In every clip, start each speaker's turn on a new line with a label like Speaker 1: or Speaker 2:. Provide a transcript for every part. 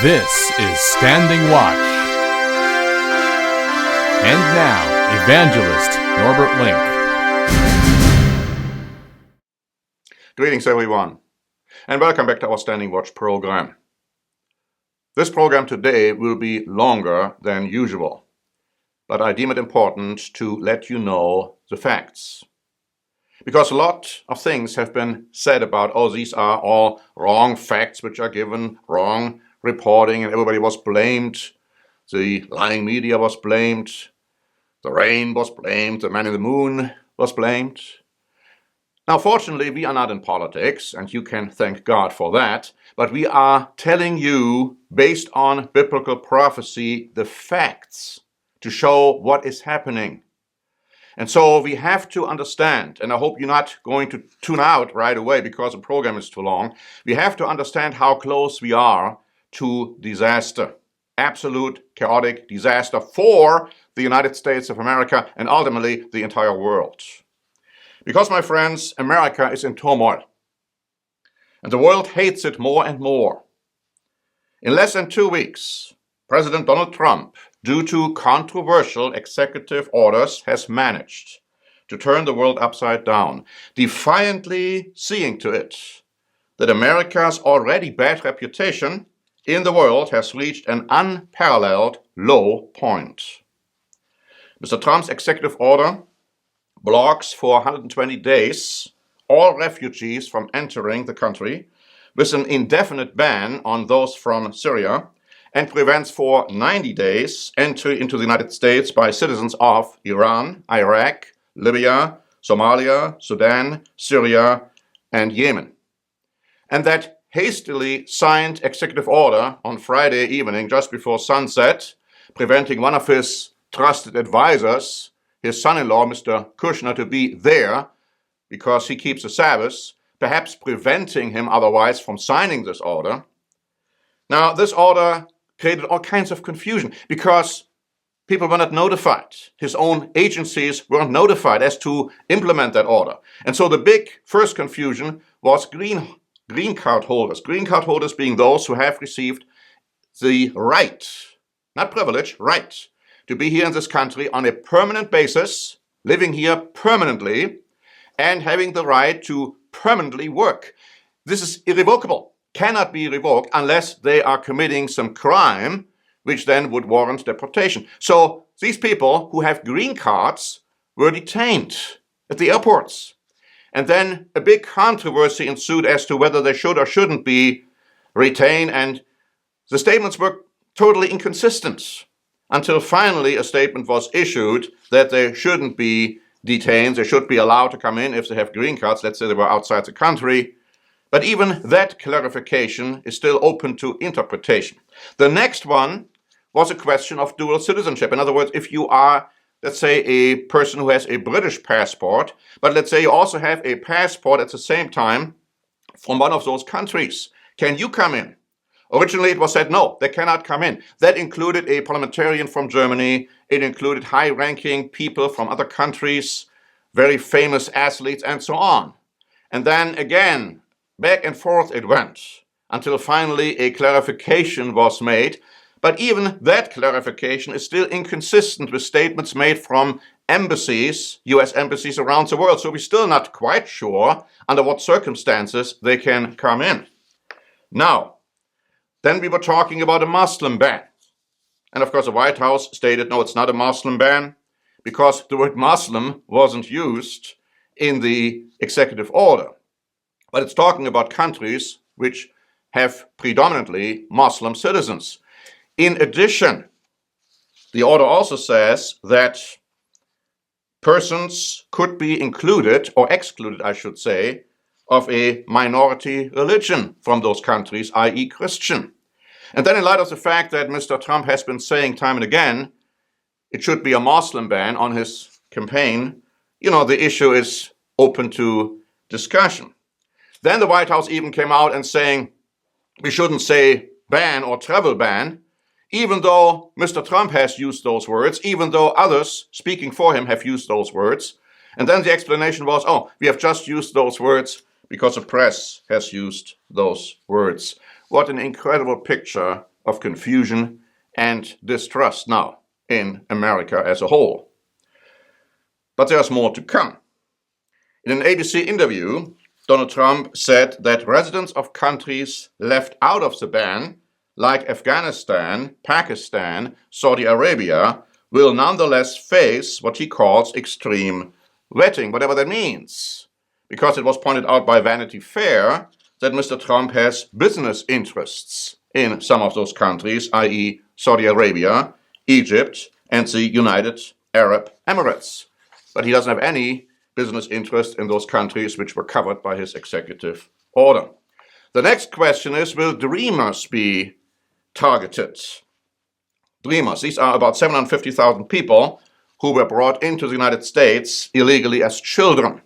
Speaker 1: This is Standing Watch. And now, Evangelist Norbert Link.
Speaker 2: Greetings, everyone, and welcome back to our Standing Watch program. This program today will be longer than usual, but I deem it important to let you know the facts. Because a lot of things have been said about, these are all wrong facts which are given, wrong reporting, and everybody was blamed. The lying media was blamed. The rain was blamed. The man in the moon was blamed. Now, fortunately, we are not in politics, and you can thank God for that, but we are telling you, based on biblical prophecy, the facts to show what is happening. And so we have to understand, and I hope you're not going to tune out right away because the program is too long. We have to understand how close we are to disaster, absolute chaotic disaster for the United States of America and ultimately the entire world. Because, my friends, America is in turmoil, and the world hates it more and more. In less than 2 weeks, President Donald Trump, due to controversial executive orders, has managed to turn the world upside down, defiantly seeing to it that America's already bad reputation in the world has reached an unparalleled low point. Mr. Trump's executive order blocks for 120 days all refugees from entering the country, with an indefinite ban on those from Syria, and prevents for 90 days entry into the United States by citizens of Iran, Iraq, Libya, Somalia, Sudan, Syria, and Yemen. And that hastily signed executive order on Friday evening, just before sunset, preventing one of his trusted advisors, his son-in-law, Mr. Kushner, to be there because he keeps the Sabbath, perhaps preventing him otherwise from signing this order. Now, this order created all kinds of confusion because people were not notified. His own agencies weren't notified as to implement that order. And so the big first confusion was green card holders. Green card holders being those who have received the right, not privilege, right, to be here in this country on a permanent basis, living here permanently, and having the right to permanently work. This is irrevocable, cannot be revoked unless they are committing some crime, which then would warrant deportation. So these people who have green cards were detained at the airports. And then a big controversy ensued as to whether they should or shouldn't be retained, and the statements were totally inconsistent until finally a statement was issued that they shouldn't be detained, they should be allowed to come in if they have green cards, let's say they were outside the country. But even that clarification is still open to interpretation. The next one was a question of dual citizenship. In other words, if you are, let's say, a person who has a British passport, but let's say you also have a passport at the same time from one of those countries, can you come in? Originally, it was said, no, they cannot come in. That included a parliamentarian from Germany. It included high-ranking people from other countries, very famous athletes, and so on. And then again, back and forth it went, until finally a clarification was made. But even that clarification is still inconsistent with statements made from embassies, US embassies around the world. So we're still not quite sure under what circumstances they can come in. Now, then we were talking about a Muslim ban. And of course, the White House stated, no, it's not a Muslim ban, because the word Muslim wasn't used in the executive order. But it's talking about countries which have predominantly Muslim citizens. In addition, the order also says that persons could be included, or excluded, I should say, of a minority religion from those countries, i.e. Christian. And then in light of the fact that Mr. Trump has been saying time and again it should be a Muslim ban on his campaign, the issue is open to discussion. Then the White House even came out and saying we shouldn't say ban or travel ban, even though Mr. Trump has used those words, even though others speaking for him have used those words. And then the explanation was, we have just used those words because the press has used those words. What an incredible picture of confusion and distrust now in America as a whole. But there's more to come. In an ABC interview, Donald Trump said that residents of countries left out of the ban, like Afghanistan, Pakistan, Saudi Arabia, will nonetheless face what he calls extreme vetting, whatever that means. Because it was pointed out by Vanity Fair that Mr. Trump has business interests in some of those countries, i.e. Saudi Arabia, Egypt, and the United Arab Emirates. But he doesn't have any business interest in those countries which were covered by his executive order. The next question is, will dreamers be targeted? Dreamers, these are about 750,000 people who were brought into the United States illegally as children.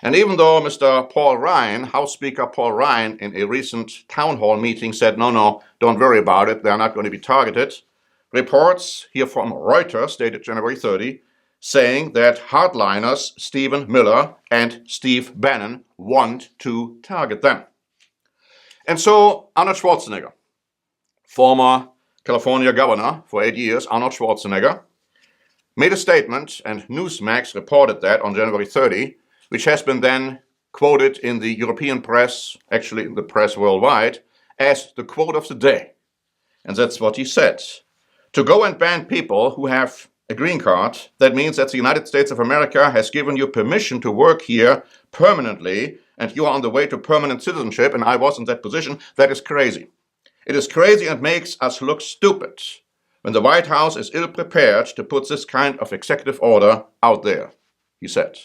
Speaker 2: And even though Mr. Paul Ryan, House Speaker Paul Ryan, in a recent town hall meeting said, no, don't worry about it, they're not going to be targeted, reports here from Reuters, dated January 30, saying that hardliners Stephen Miller and Steve Bannon want to target them. And so Arnold Schwarzenegger, former California governor for 8 years, Arnold Schwarzenegger, made a statement, and Newsmax reported that on January 30, which has been then quoted in the European press, actually in the press worldwide, as the quote of the day. And that's what he said. To go and ban people who have a green card, that means that the United States of America has given you permission to work here permanently, and you are on the way to permanent citizenship, and I was in that position. That is crazy. It is crazy and makes us look stupid when the White House is ill-prepared to put this kind of executive order out there, he said.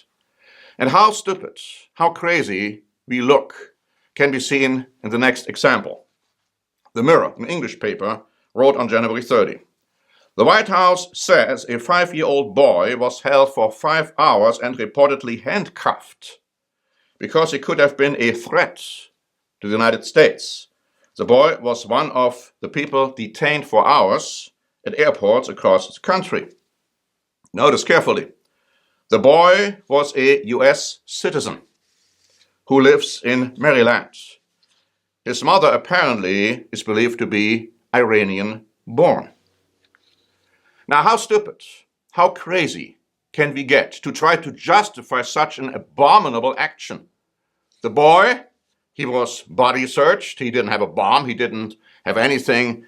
Speaker 2: And how stupid, how crazy we look can be seen in the next example. The Mirror, an English paper, wrote on January 30. The White House says a 5-year-old boy was held for 5 hours and reportedly handcuffed because he could have been a threat to the United States. The boy was one of the people detained for hours at airports across the country. Notice carefully. The boy was a U.S. citizen who lives in Maryland. His mother apparently is believed to be Iranian-born. Now, how stupid, how crazy can we get to try to justify such an abominable action? The boy, he was body searched, he didn't have a bomb, he didn't have anything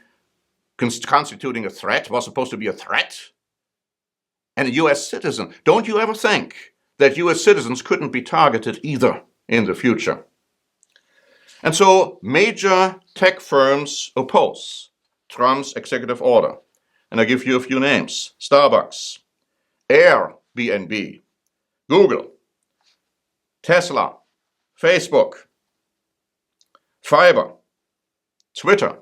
Speaker 2: constituting a threat, was supposed to be a threat. And a U.S. citizen. Don't you ever think that U.S. citizens couldn't be targeted either in the future? And so major tech firms oppose Trump's executive order. And I give you a few names. Starbucks, Airbnb, Google, Tesla, Facebook, Fiverr, Twitter,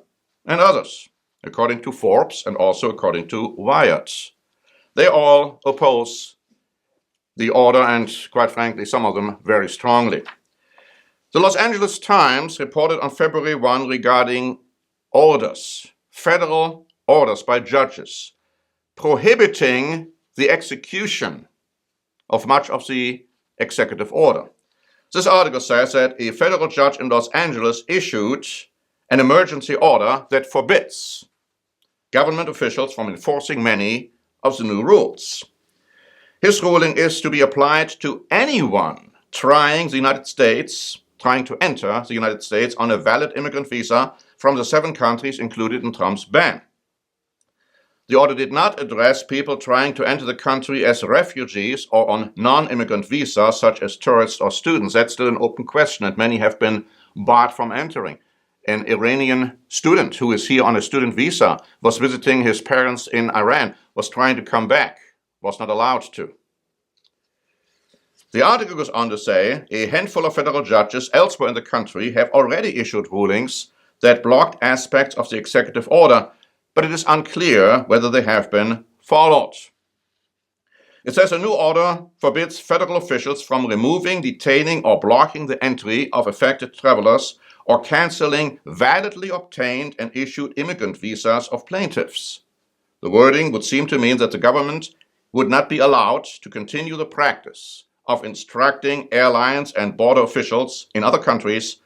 Speaker 2: and others, according to Forbes and also according to Wired. They all oppose the order, and quite frankly, some of them very strongly. The Los Angeles Times reported on February 1 regarding orders, federal orders by judges, prohibiting the execution of much of the executive order. This article says that a federal judge in Los Angeles issued an emergency order that forbids government officials from enforcing many of the new rules. His ruling is to be applied to anyone trying to enter the United States on a valid immigrant visa from the 7 countries included in Trump's ban. The order did not address people trying to enter the country as refugees or on non-immigrant visas such as tourists or students. That's still an open question, and many have been barred from entering. An Iranian student who is here on a student visa was visiting his parents in Iran, was trying to come back, was not allowed to. The article goes on to say a handful of federal judges elsewhere in the country have already issued rulings that blocked aspects of the executive order, but it is unclear whether they have been followed. It says a new order forbids federal officials from removing, detaining, or blocking the entry of affected travelers or canceling validly obtained and issued immigrant visas of plaintiffs. The wording would seem to mean that the government would not be allowed to continue the practice of instructing airlines and border officials in other countries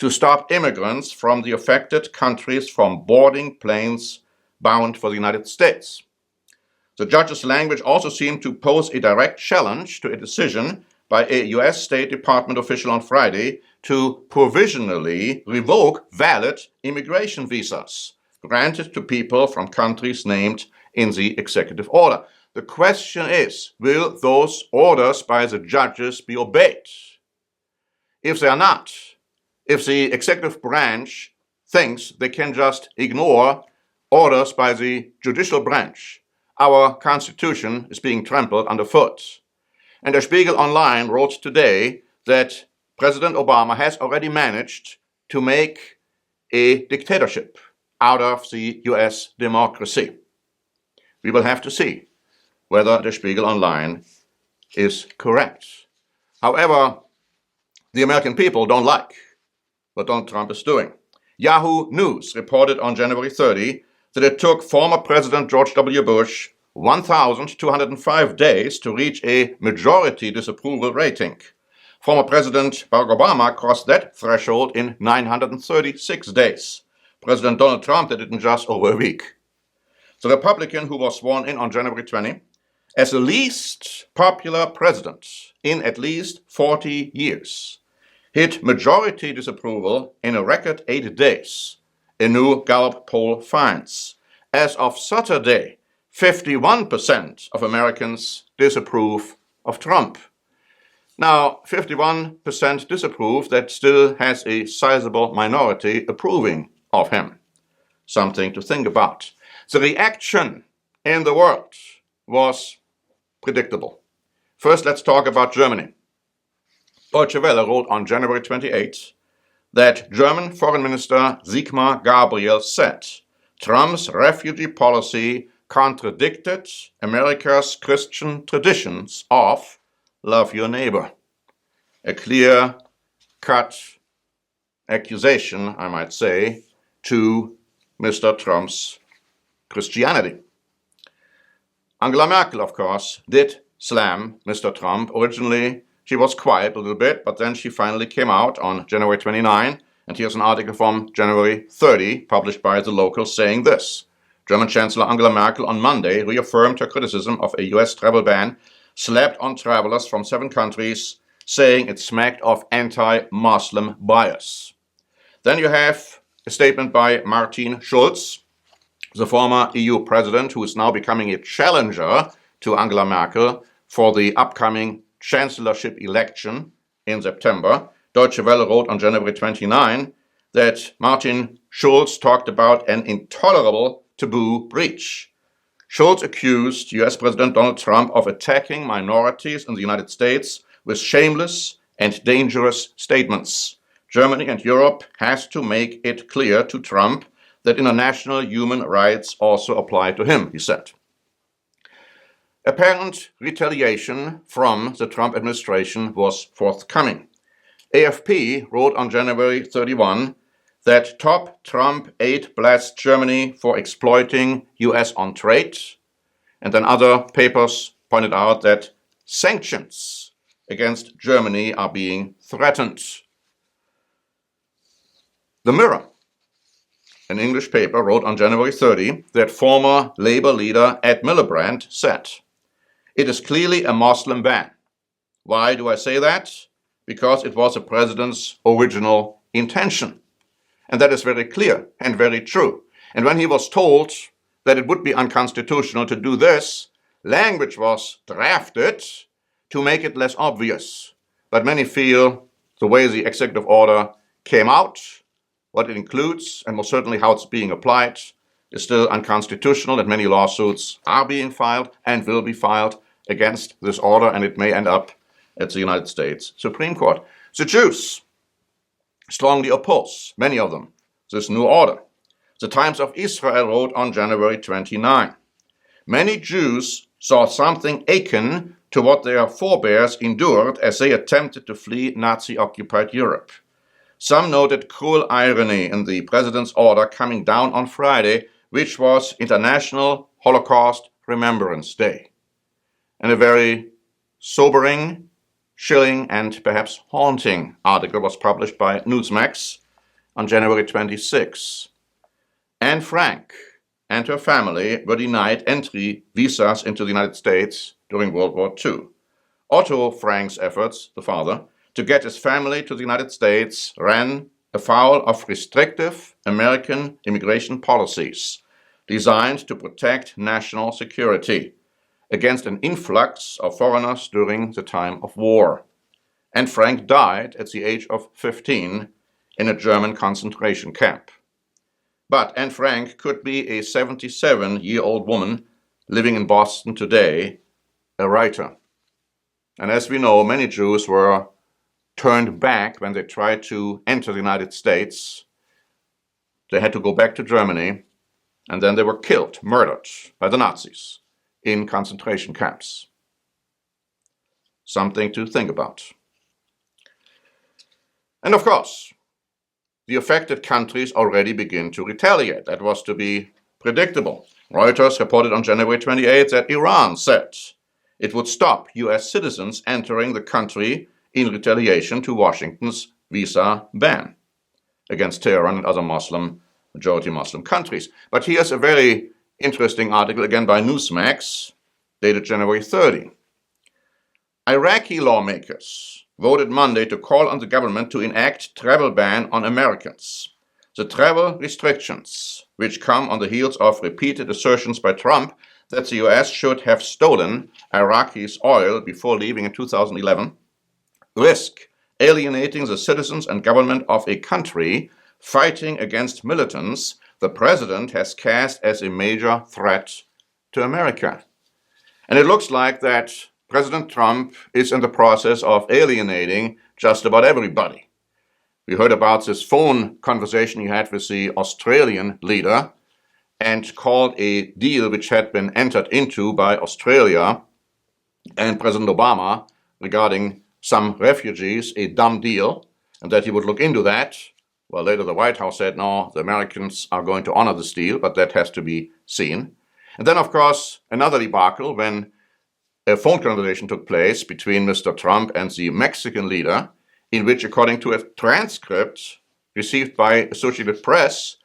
Speaker 2: to stop immigrants from the affected countries from boarding planes bound for the United States. The judge's language also seemed to pose a direct challenge to a decision by a US State Department official on Friday to provisionally revoke valid immigration visas granted to people from countries named in the executive order. The question is, will those orders by the judges be obeyed? If they are not, if the executive branch thinks they can just ignore orders by the judicial branch, our Constitution is being trampled underfoot. And Der Spiegel Online wrote today that President Obama has already managed to make a dictatorship out of the US democracy. We will have to see whether Der Spiegel Online is correct. However, the American people don't like what Donald Trump is doing. Yahoo News reported on January 30 that it took former President George W. Bush 1,205 days to reach a majority disapproval rating. Former President Barack Obama crossed that threshold in 936 days. President Donald Trump did it in just over a week. The Republican who was sworn in on January 20 as the least popular president in at least 40 years hit majority disapproval in a record 8 days, a new Gallup poll finds. As of Saturday, 51% of Americans disapprove of Trump. Now, 51% disapprove, that still has a sizable minority approving of him. Something to think about. The reaction in the world was predictable. First, let's talk about Germany. Deutsche Welle wrote on January 28 that German Foreign Minister Sigmar Gabriel said Trump's refugee policy contradicted America's Christian traditions of love your neighbor. A clear-cut accusation, I might say, to Mr. Trump's Christianity. Angela Merkel, of course, did slam Mr. Trump. Originally, she was quiet a little bit, but then she finally came out on January 29, and here's an article from January 30, published by the local, saying this. German Chancellor Angela Merkel on Monday reaffirmed her criticism of a US travel ban slapped on travelers from 7 countries, saying it smacked of anti-Muslim bias. Then you have a statement by Martin Schulz, the former EU president, who is now becoming a challenger to Angela Merkel for the upcoming chancellorship election in September. Deutsche Welle wrote on January 29 that Martin Schulz talked about an intolerable taboo breach. Schulz accused US President Donald Trump of attacking minorities in the United States with shameless and dangerous statements. Germany and Europe has to make it clear to Trump that international human rights also apply to him, he said. Apparent retaliation from the Trump administration was forthcoming. AFP wrote on January 31 that top Trump aide blasts Germany for exploiting US on trade, and then other papers pointed out that sanctions against Germany are being threatened. The Mirror, an English paper, wrote on January 30 that former Labour leader Ed Milliband said, "It is clearly a Muslim ban." Why do I say that? Because it was the president's original intention. And that is very clear and very true. And when he was told that it would be unconstitutional to do this, language was drafted to make it less obvious. But many feel the way the executive order came out, what it includes, and most certainly how it's being applied, is still unconstitutional, and many lawsuits are being filed and will be filed against this order, and it may end up at the United States Supreme Court. The Jews strongly oppose, many of them, this new order. The Times of Israel wrote on January 29. Many Jews saw something akin to what their forebears endured as they attempted to flee Nazi-occupied Europe. Some noted cruel irony in the president's order coming down on Friday, which was International Holocaust Remembrance Day. And a very sobering, chilling, and perhaps haunting article was published by Newsmax on January 26. Anne Frank and her family were denied entry visas into the United States during World War II. Otto Frank's efforts, the father, to get his family to the United States ran afoul of restrictive American immigration policies designed to protect national security against an influx of foreigners during the time of war. And Frank died at the age of 15 in a German concentration camp. But Anne Frank could be a 77-year-old woman living in Boston today, a writer. And as we know, many Jews were turned back when they tried to enter the United States. They had to go back to Germany, and then they were killed, murdered by the Nazis in concentration camps. Something to think about. And of course, the affected countries already begin to retaliate. That was to be predictable. Reuters reported on January 28 that Iran said it would stop US citizens entering the country in retaliation to Washington's visa ban against Tehran and other majority Muslim countries. But here's a very interesting article, again by Newsmax, dated January 30. Iraqi lawmakers voted Monday to call on the government to enact travel ban on Americans. The travel restrictions, which come on the heels of repeated assertions by Trump that the US should have stolen Iraqis' oil before leaving in 2011, risk alienating the citizens and government of a country fighting against militants the president has cast as a major threat to America. And it looks like that President Trump is in the process of alienating just about everybody. We heard about this phone conversation he had with the Australian leader and called a deal which had been entered into by Australia and President Obama regarding some refugees a dumb deal, and that he would look into that. Well, later the White House said, no, the Americans are going to honor this deal, but that has to be seen. And then, of course, another debacle when a phone conversation took place between Mr. Trump and the Mexican leader, in which, according to a transcript received by Associated Press,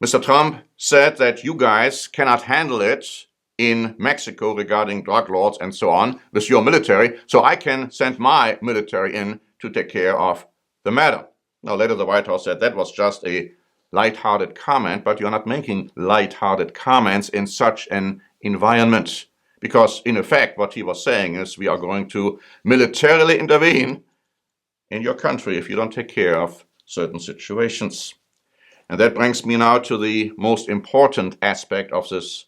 Speaker 2: Mr. Trump said that you guys cannot handle it in Mexico regarding drug lords and so on with your military, so I can send my military in to take care of the matter. Now, later the White House said that was just a light-hearted comment, but you're not making light-hearted comments in such an environment. Because, in effect, what he was saying is we are going to militarily intervene in your country if you don't take care of certain situations. And that brings me now to the most important aspect of this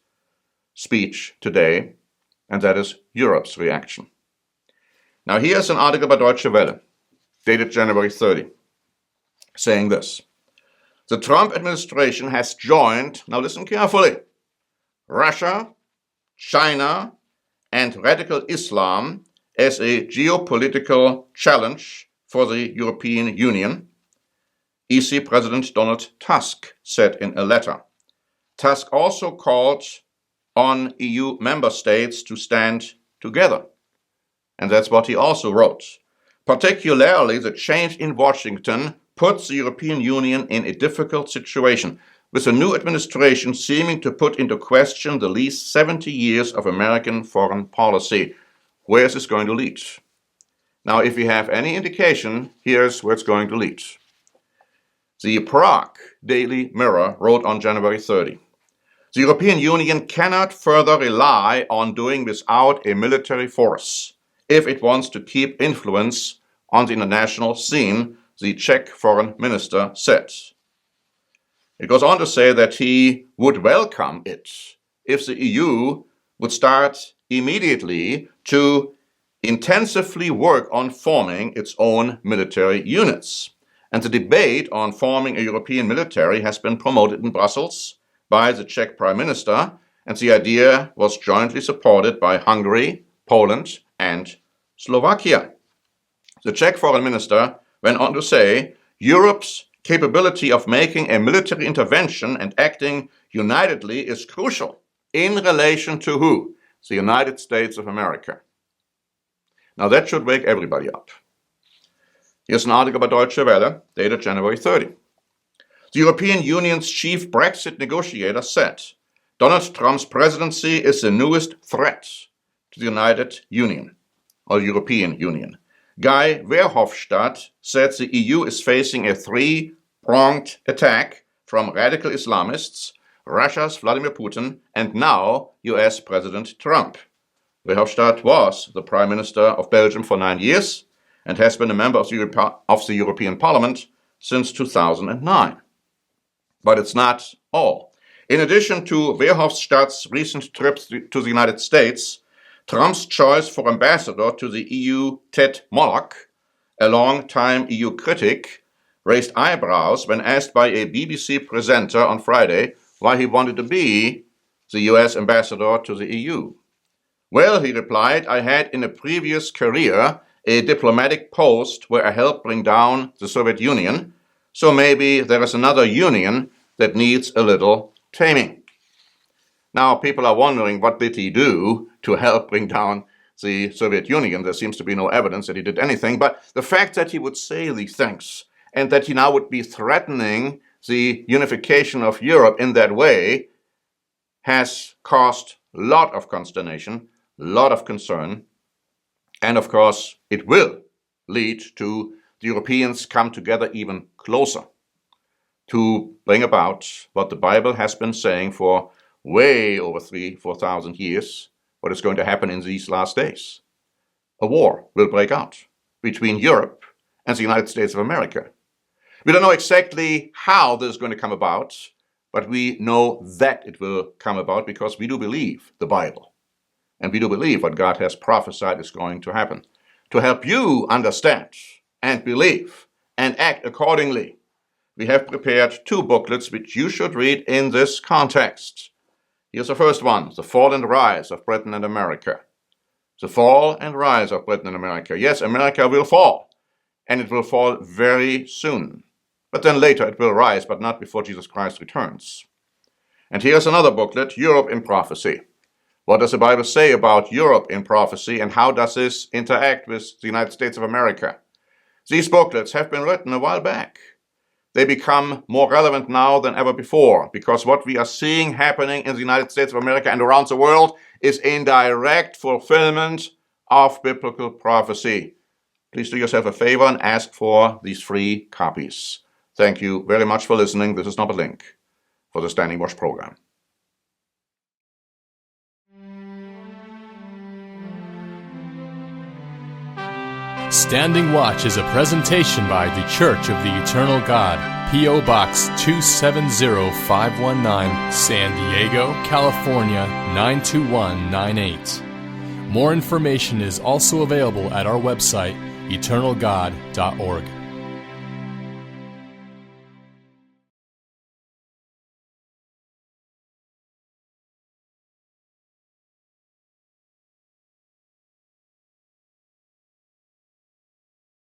Speaker 2: speech today, and that is Europe's reaction. Now, here's an article by Deutsche Welle, dated January 30, saying this. The Trump administration has joined, now listen carefully, Russia, China, and radical Islam as a geopolitical challenge for the European Union, EC President Donald Tusk said in a letter. Tusk also called on EU member states to stand together. And that's what he also wrote. Particularly, the change in Washington puts the European Union in a difficult situation, with a new administration seeming to put into question the least 70 years of American foreign policy. Where is this going to lead? Now, if we have any indication, here's where it's going to lead. The Prague Daily Mirror wrote on January 30, the European Union cannot further rely on doing without a military force if it wants to keep influence on the international scene, the Czech foreign minister said. It goes on to say that he would welcome it if the EU would start immediately to intensively work on forming its own military units. And the debate on forming a European military has been promoted in Brussels by the Czech Prime Minister, and the idea was jointly supported by Hungary, Poland, and Slovakia. The Czech Foreign Minister went on to say, Europe's capability of making a military intervention and acting unitedly is crucial in relation to who? The United States of America. Now that should wake everybody up. Here's an article by Deutsche Welle, dated January 30. The European Union's chief Brexit negotiator said, Donald Trump's presidency is the newest threat to the United Union, or European Union. Guy Verhofstadt said the EU is facing a three-pronged attack from radical Islamists, Russia's Vladimir Putin, and now US President Trump. Verhofstadt was the Prime Minister of Belgium for 9 years and has been a member of the European Parliament since 2009. But it's not all. In addition to Verhofstadt's recent trips to the United States, Trump's choice for ambassador to the EU, Ted Mollock, a long-time EU critic, raised eyebrows when asked by a BBC presenter on Friday why he wanted to be the US ambassador to the EU. Well, he replied, I had in a previous career a diplomatic post where I helped bring down the Soviet Union, so maybe there is another union that needs a little taming. Now, people are wondering, what did he do to help bring down the Soviet Union? There seems to be no evidence that he did anything, but the fact that he would say these things and that he now would be threatening the unification of Europe in that way has caused a lot of consternation, a lot of concern, and of course it will lead to the Europeans come together even closer to bring about what the Bible has been saying for way over 4,000 years, what is going to happen in these last days. A war will break out between Europe and the United States of America. We don't know exactly how this is going to come about, but we know that it will come about because we do believe the Bible. And we do believe what God has prophesied is going to happen. To help you understand and believe and act accordingly, we have prepared 2 booklets which you should read in this context. Here's the first one, The Fall and Rise of Britain and America. The Fall and Rise of Britain and America. Yes, America will fall, and it will fall very soon. But then later it will rise, but not before Jesus Christ returns. And here's another booklet, Europe in Prophecy. What does the Bible say about Europe in prophecy, and how does this interact with the United States of America? These booklets have been written a while back. They become more relevant now than ever before, because what we are seeing happening in the United States of America and around the world is in direct fulfillment of biblical prophecy. Please do yourself a favor and ask for these free copies. Thank you very much for listening. This is Norbert Link for the Standing Watch program.
Speaker 1: Standing Watch is a presentation by The Church of the Eternal God, P.O. Box 270519, San Diego, California 92198. More information is also available at our website, eternalgod.org.